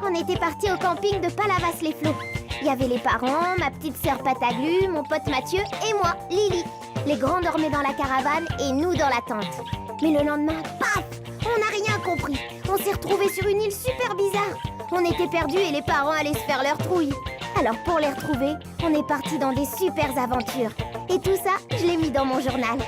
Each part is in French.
on était partis au camping de Palavas-les-Flots. Il y avait les parents, ma petite sœur Pataglu, mon pote Mathieu et moi, Lily. Les grands dormaient dans la caravane et nous dans la tente. Mais le lendemain, paf, on n'a rien compris. On s'est retrouvés sur une île super bizarre. On était perdus et les parents allaient se faire leur trouille. Alors pour les retrouver, on est partis dans des super aventures. Et tout ça, je l'ai mis dans mon journal.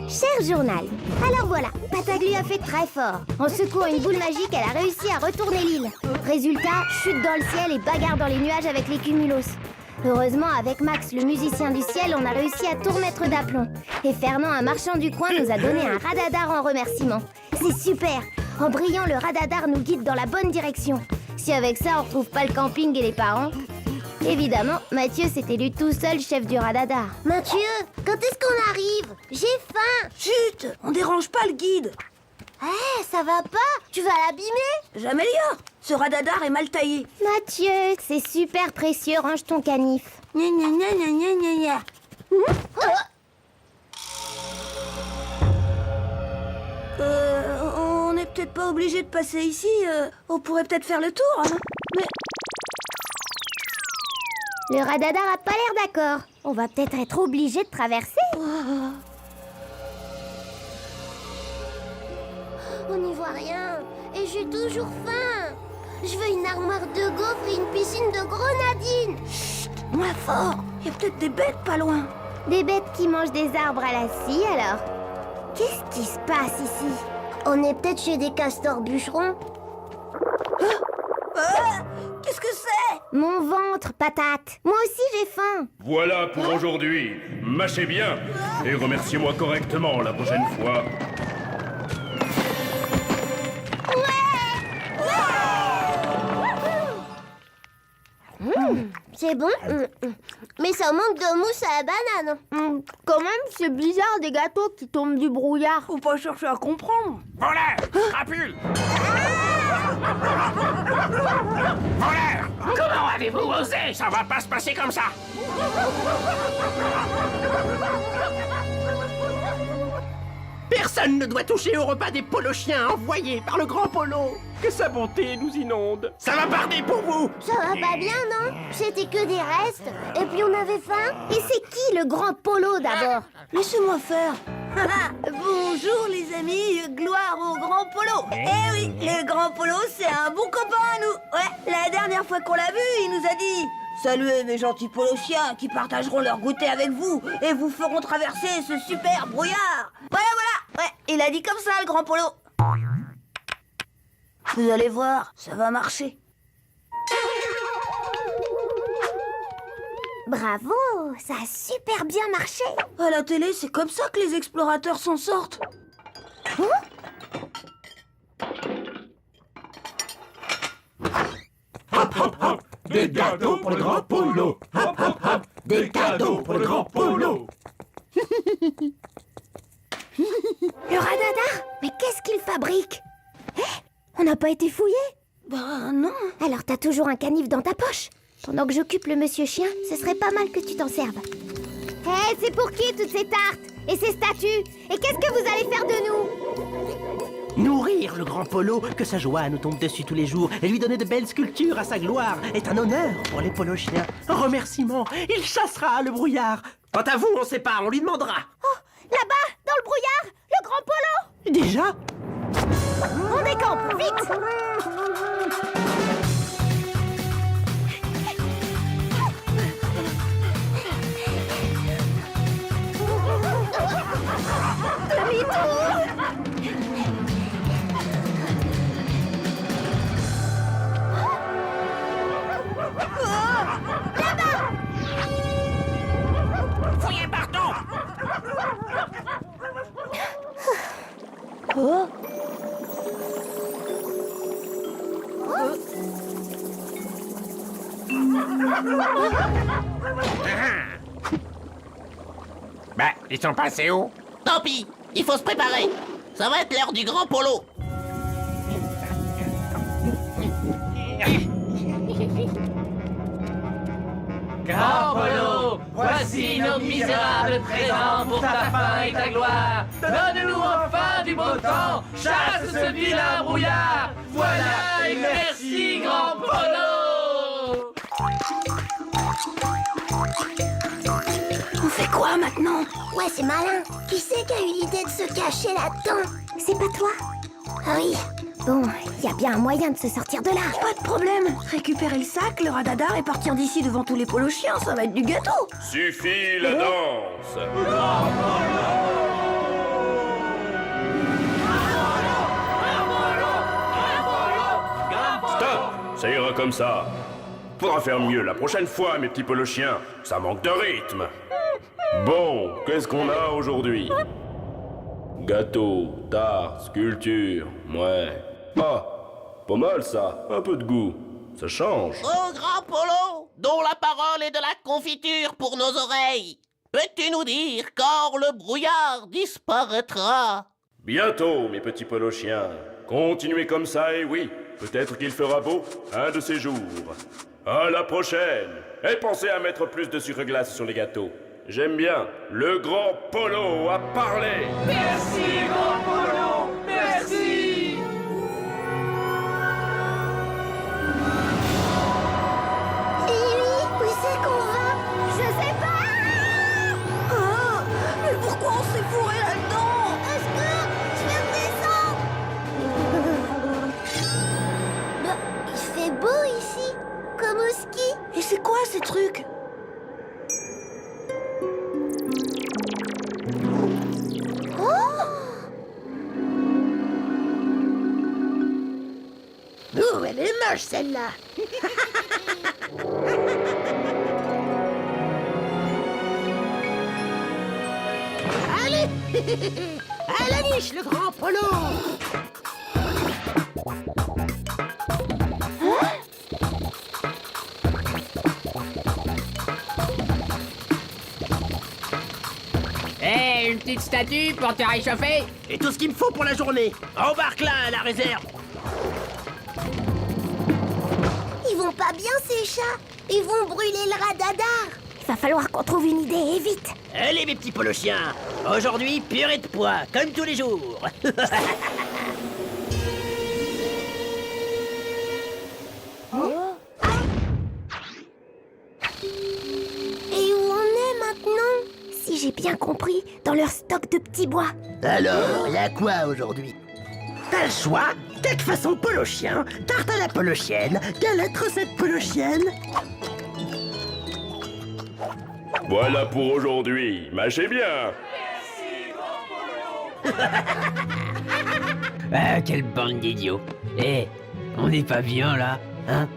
Cher journal, alors voilà, Pataglu a fait très fort. En secouant une boule magique, elle a réussi à retourner l'île. Résultat, chute dans le ciel et bagarre dans les nuages avec les cumulos. Heureusement, avec Max, le musicien du ciel, on a réussi à tout remettre d'aplomb. Et Fernand, un marchand du coin, nous a donné un radadar en remerciement. C'est super! En brillant, le radadar nous guide dans la bonne direction. Si avec ça, on retrouve pas le camping et les parents... Évidemment, Mathieu s'est élu tout seul chef du radadar. Mathieu, quand est-ce qu'on arrive? J'ai faim. Chut! On dérange pas le guide. Eh, ça va pas? Tu vas l'abîmer? J'améliore. Ce radadar est mal taillé. Mathieu, c'est super précieux, range ton canif. Gna gna gna gna gna gna gna. On est peut-être pas obligé de passer ici. On pourrait peut-être faire le tour. Hein. Mais Le radadar a pas l'air d'accord. On va peut-être être obligé de traverser. On n'y voit rien. Et j'ai toujours faim. Je veux une armoire de gaufres et une piscine de grenadines. chut, moins fort. Il y a peut-être des bêtes pas loin. Des bêtes qui mangent des arbres à la scie, alors. Qu'est-ce qui se passe ici? On est peut-être chez des castors bûcherons. Qu'est-ce que c'est? Mon ventre, patate. Moi aussi, j'ai faim. Voilà pour aujourd'hui. Mâchez bien et remerciez-moi correctement la prochaine fois. C'est bon, mais ça manque de mousse à la banane. Quand même, c'est bizarre des gâteaux qui tombent du brouillard. Faut pas chercher à comprendre. Voleur! Crapule! Voleur! Comment avez-vous osé? Ça va pas se passer comme ça! Personne ne doit toucher au repas des polochiens envoyés par le grand polo. Que sa bonté nous inonde. Ça va barder pour vous. Ça va pas bien, non? C'était que des restes. Et puis on avait faim. Et c'est qui le grand polo d'abord? Laissez-moi faire. Bonjour les amis, gloire au grand polo. Eh oui, le grand polo c'est un bon copain à nous. Ouais, la dernière fois qu'on l'a vu, il nous a dit: saluez mes gentils polochiens qui partageront leur goûter avec vous et vous feront traverser ce super brouillard. Voilà, ouais, il a dit comme ça le grand polo. Vous allez voir, ça va marcher. Bravo, ça a super bien marché. À la télé, c'est comme ça que les explorateurs s'en sortent. Hop, hop, hop. Des gâteaux pour le grand polo. Hop, hop, hop. Des cadeaux pour le grand polo. Le radadar? Mais qu'est-ce qu'il fabrique? On n'a pas été fouillé? Bah non. Alors t'as toujours un canif dans ta poche. Pendant que j'occupe le monsieur chien, ce serait pas mal que tu t'en serves. Hé, c'est pour qui toutes ces tartes? Et ces statues? Et qu'est-ce que vous allez faire de nous? Nourrir le grand polo, que sa joie nous tombe dessus tous les jours, et lui donner de belles sculptures à sa gloire, est un honneur pour les polochiens. En remerciement, il chassera le brouillard. Quant à vous, on sait pas, on lui demandera. Oh, là-bas, dans le brouillard, le grand polo! Déjà? On décampe, vite! Fouillez partout! Bah, ils sont passés où? Tant pis, il faut se préparer. Ça va être l'heure du grand polo. Grand polo, voici Voici nos misérables présents pour ta fin et ta gloire. Donne-nous enfin du beau temps, chasse ce vilain brouillard. Voilà et merci, grand Polo. On fait quoi maintenant? Ouais, c'est malin. Qui c'est qui a eu l'idée de se cacher là-dedans? C'est pas toi? Ah oui. Bon, y a bien un moyen de se sortir de là. Pas de problème. Récupérer le sac, le radadar et partir d'ici devant tous les polochiens, ça va être du gâteau. Suffit la danse. Stop! Ça ira comme ça. Faudra faire mieux la prochaine fois, mes petits polochiens. Ça manque de rythme. Bon, qu'est-ce qu'on a aujourd'hui? Gâteau, tarte, sculpture, ouais. Ah, pas mal ça, un peu de goût. Ça change. Au grand Polo, dont la parole est de la confiture pour nos oreilles, peux-tu nous dire quand le brouillard disparaîtra? Bientôt, mes petits polochiens. Continuez comme ça et oui, peut-être qu'il fera beau un de ces jours. À la prochaine. Et pensez à mettre plus de sucre glace sur les gâteaux. J'aime bien. Le grand Polo a parlé. Merci, grand Polo. Merci. Lily, où c'est qu'on va? Je sais pas. Ah, mais pourquoi on s'est fourré là-dedans? Au secours, je viens de descendre. Bah, il fait beau ici, comme au ski. Et c'est quoi ces trucs? Oh, elle est moche celle-là. Allez, à la niche, le grand Polo. Hé, une petite statue pour te réchauffer. Et tout ce qu'il me faut pour la journée. Embarque-la à la réserve. Ils vont pas bien ces chats. Ils vont brûler le radadar. Il va falloir qu'on trouve une idée et vite. Allez, mes petits polochiens. Aujourd'hui, purée de pois, comme tous les jours. Et où on est maintenant? Si j'ai bien compris, dans leur stock de petits bois. Alors, y a quoi aujourd'hui? T'as le choix. Tête façon polochien, tarte à la polochienne, galette recette polochienne. Voilà pour aujourd'hui. Mâchez bien. Ah, quelle bande d'idiots. Eh, on n'est pas bien là, hein?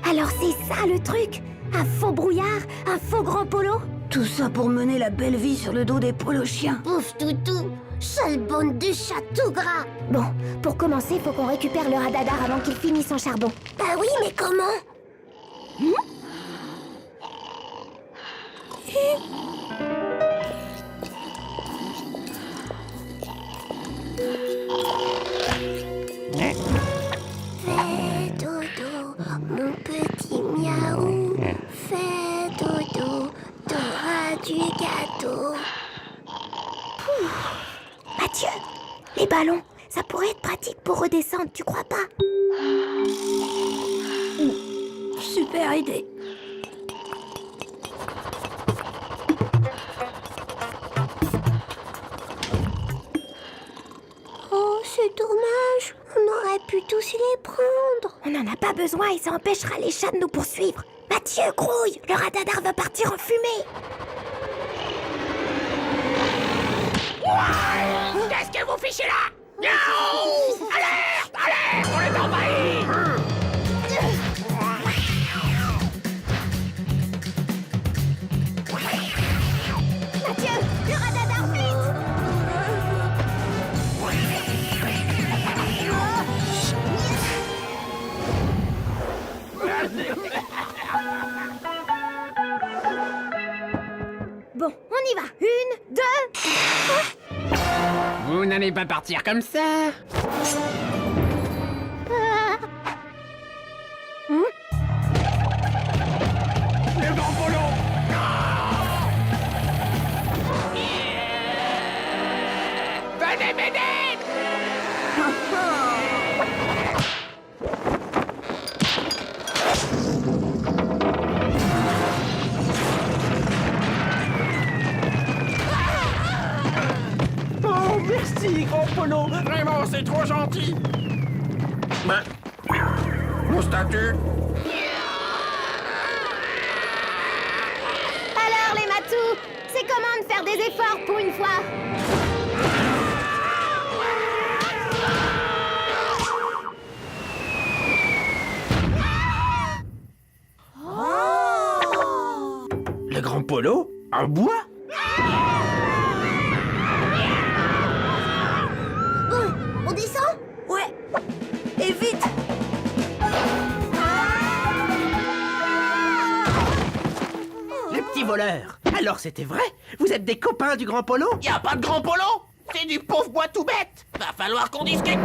Alors c'est ça le truc? Un faux brouillard? Un faux grand Polo? Tout ça pour mener la belle vie sur le dos des polochiens. Pouf toutou, sale bande de chats tout gras. Bon, pour commencer, faut qu'on récupère le radadar avant qu'il finisse en charbon. Bah oui, mais comment? Fais dodo, mon petit miaou. Fais dodo, t'auras du gâteau. Mathieu, les ballons, ça pourrait être pratique pour redescendre, tu crois pas? Super idée. Oh, c'est dommage. On aurait pu tous les prendre. On n'en a pas besoin et ça empêchera les chats de nous poursuivre. Mathieu, grouille, le radadar va partir en fumée. Qu'est-ce que vous fichez là? Miaou! Alerte! Alerte! On est envahi! Mathieu, le radadar, vite! Bon, on y va. 1, 2... Vous n'allez pas partir comme ça. Le grand Polo. Venez m'aider! Oh, merci, Grand Polo. Vraiment, c'est trop gentil! Ben, mon statut? Alors les matous, c'est comment de faire des efforts pour une fois? Le Grand Polo? En bois? Bon, on descend? Ouais. Et vite. Le petit voleur. Alors c'était vrai? Vous êtes des copains du Grand Polo? Y a pas de grand polo! C'est du pauvre bois tout bête! Va falloir qu'on discute!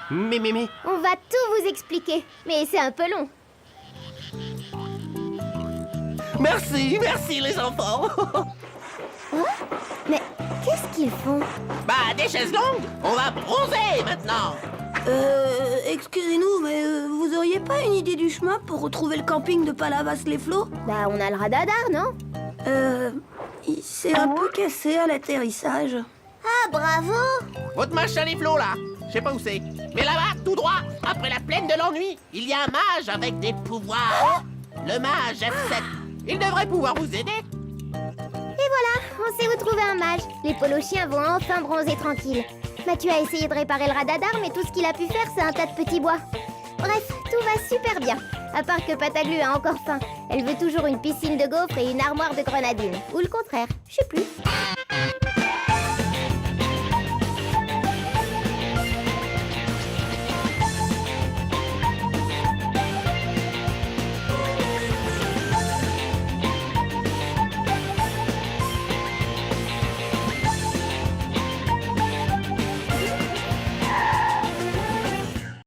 Mais... On va tout vous expliquer, mais c'est un peu long. Merci, merci les enfants! Mais qu'est-ce qu'ils font? Bah, des chaises longues! On va bronzer maintenant! Excusez-nous, mais vous auriez pas une idée du chemin pour retrouver le camping de Palavas-les-Flots? Bah on a le radadar, non? Il s'est un peu cassé à l'atterrissage. Ah, bravo! Votre machin les flots là! Je sais pas où c'est. Mais là-bas, tout droit, après la plaine de l'ennui, il y a un mage avec des pouvoirs. Le mage F7. Il devrait pouvoir vous aider. Et voilà, on sait où trouver un mage. Les polochiens vont enfin bronzer tranquilles. Mathieu a essayé de réparer le radadar, mais tout ce qu'il a pu faire, c'est un tas de petits bois. Bref, tout va super bien. À part que Pataglu a encore faim. Elle veut toujours une piscine de gaufres et une armoire de grenadines. Ou le contraire, je sais plus.